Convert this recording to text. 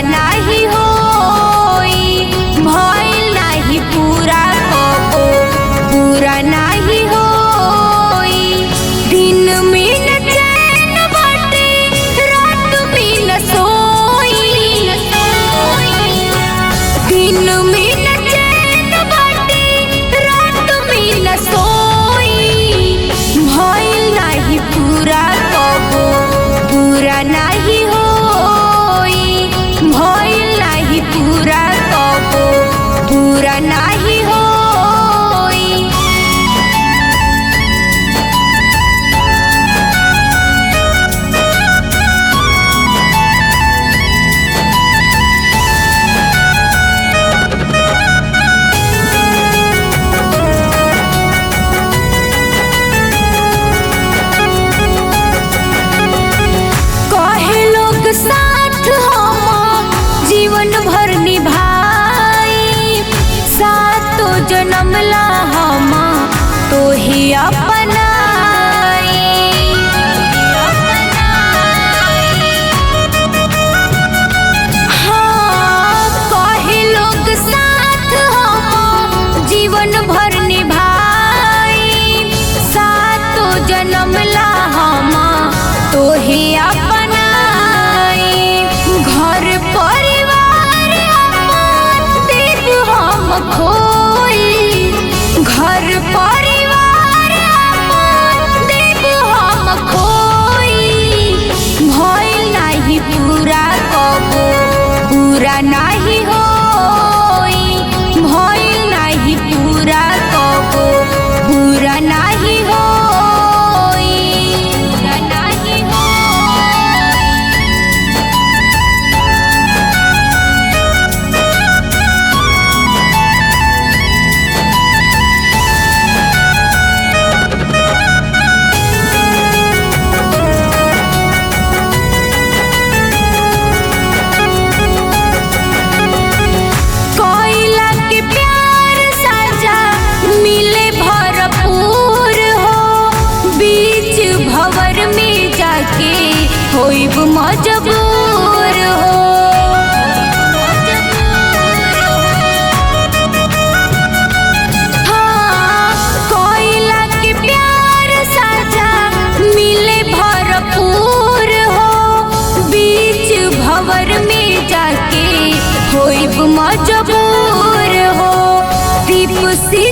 नाही होई, भइल नाही पूरा कबो पूरा नाही होई। दिन में न चैन बाटे, रात में न सोई, दिन में न चैन बाटे, रात में न सोई। भइल नाही पूरा कबो पूरा नाही होई, भइल नाही पूरा कबो पूरा नाही होई। कहे लोग साथ हम जीवन भर निभाई, सातो जन्म ला हम तोहे अपनाई। हाँ, कहे लोग साथ हम जीवन भर निभाई, सातो जन्म ला हम तोहे अपनाई। घर परिवार अपन देव हम खोई, घर परिवार अपन देव हम खोई। भइल नाही पूरा कबो पूरा नाही होई, भइल नाही पूरा कबो पूरा नाही होई, पूरा नाही होई। कोयला के प्यार साजा मिले भरपूर हो, बीच भंवर में जाके होइब मजबूर हो। हाँ, कोयला के प्यार साजा मिले भरपूर हो, बीच भंवर में जाके होइब मजबूर हो। दीप सी